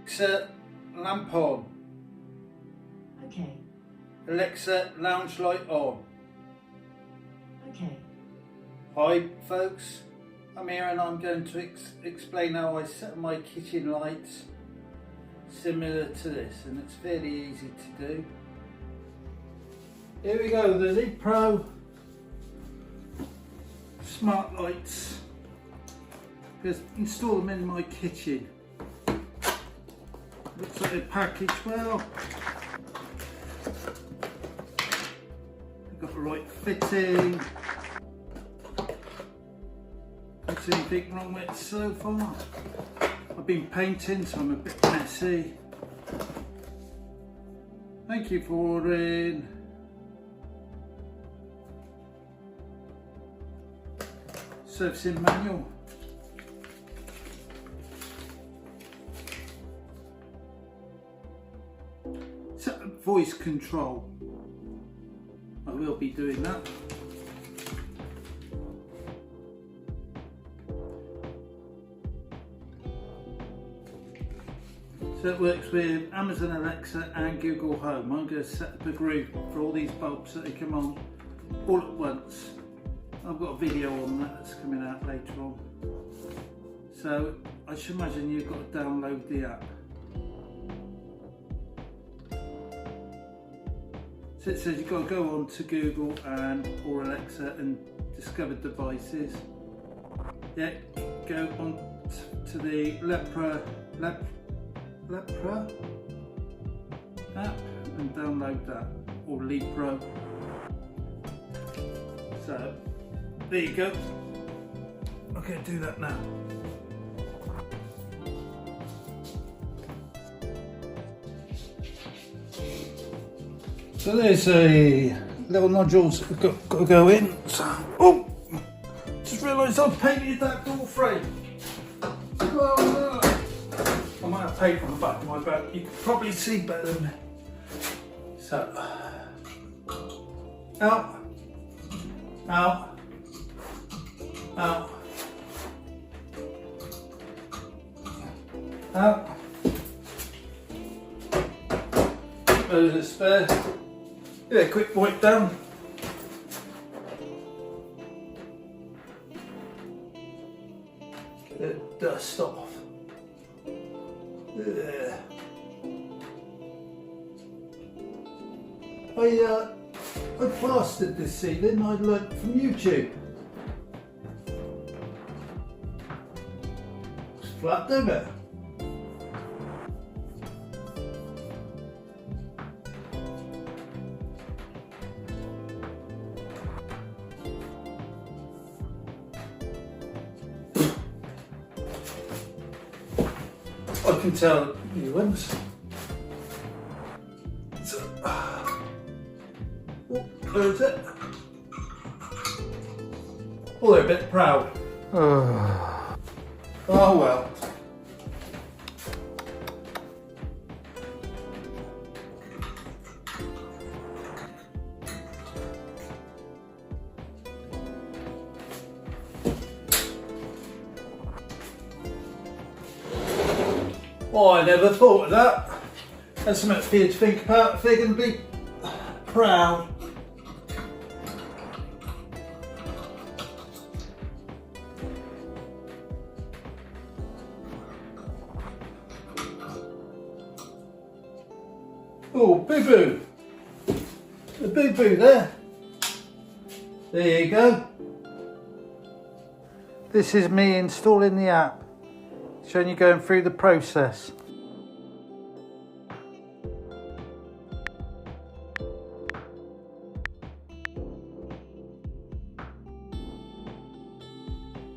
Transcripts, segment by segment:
Alexa, lamp on. Okay. Alexa, lounge light on. Okay. Hi folks, I'm here and I'm going to explain how I set my kitchen lights similar to this, and it's fairly easy to do. Here we go, the Lepro Smart Lights. Just install them in my kitchen. Looks like they're packaged well. They've got the right fitting. Don't see anything wrong with it so far. I've been painting, so I'm a bit messy. Thank you for ordering. Servicing manual. Set up voice control. I will be doing that. So it works with Amazon Alexa and Google Home. I'm going to set up a group for all these bulbs so they come on all at once. I've got a video on that that's coming out later on. So I should imagine you've got to download the app. So it says you've got to go on to Google and or Alexa and discover devices. Yeah, go on to the Lepro app and download that, or Lepro. So there you go. I'm going to do that now. So there's a little nodules that got to go in. So, oh, just realised I've painted that door frame. Oh, no. I might have paint on the back of my back. You can probably see better than me. So, out, out, out, out. There's a spare. Yeah, quick wipe down. Get the dust off. Yeah. I plastered this ceiling. I learnt from YouTube. It's flat, don't it? I can tell new ones. So, close it. Oh, they're a bit proud. Oh well. Oh, I never thought of that. That's something for you to think about if they're going to be proud. Oh, boo-boo. The boo-boo there. There you go. This is me installing the app. Showing you going through the process.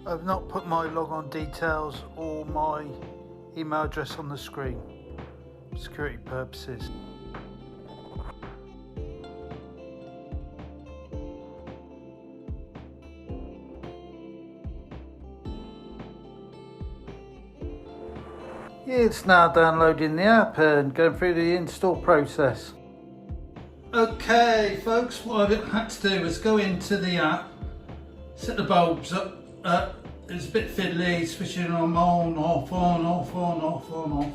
I've not put my log-on details or my email address on the screen for security purposes. It's now downloading the app and going through the install process. Okay folks, what I've had to do is go into the app, set the bulbs up. It's a bit fiddly, switching them on, off, on, off, on, off, on, off.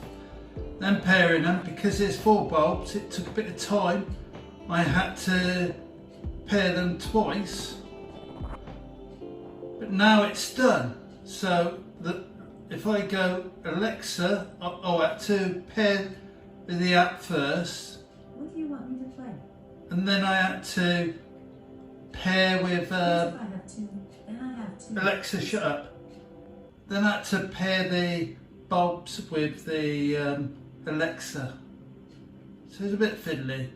Then pairing them, because there's 4 bulbs, it took a bit of time. I had to pair them twice, but now it's done. So if I go Alexa, I had to pair with the app first. What do you want me to play? And then I had to pair with Alexa, shut up. Then I had to pair the bulbs with the Alexa. So it's a bit fiddly.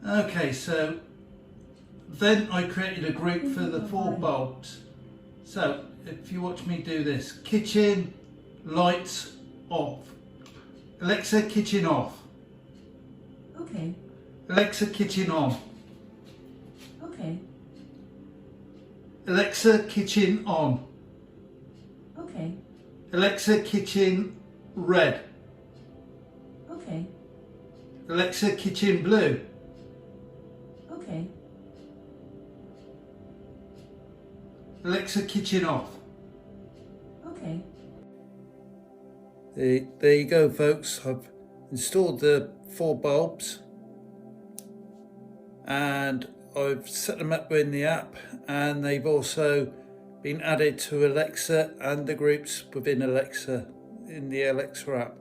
Okay, so then I created a group for the 4 bulbs. So if you watch me do this, kitchen lights off. Alexa, kitchen off. Okay. Alexa, kitchen on. Okay. Alexa, kitchen on. Okay. Alexa, kitchen red. Okay. Alexa, kitchen blue. Okay. Alexa, kitchen off. Okay. There you go, folks. I've installed the 4 bulbs and I've set them up in the app, and they've also been added to Alexa and the groups within Alexa in the Alexa app.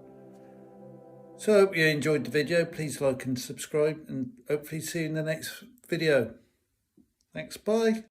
So I hope you enjoyed the video. Please like and subscribe, and hopefully see you in the next video. Thanks, bye.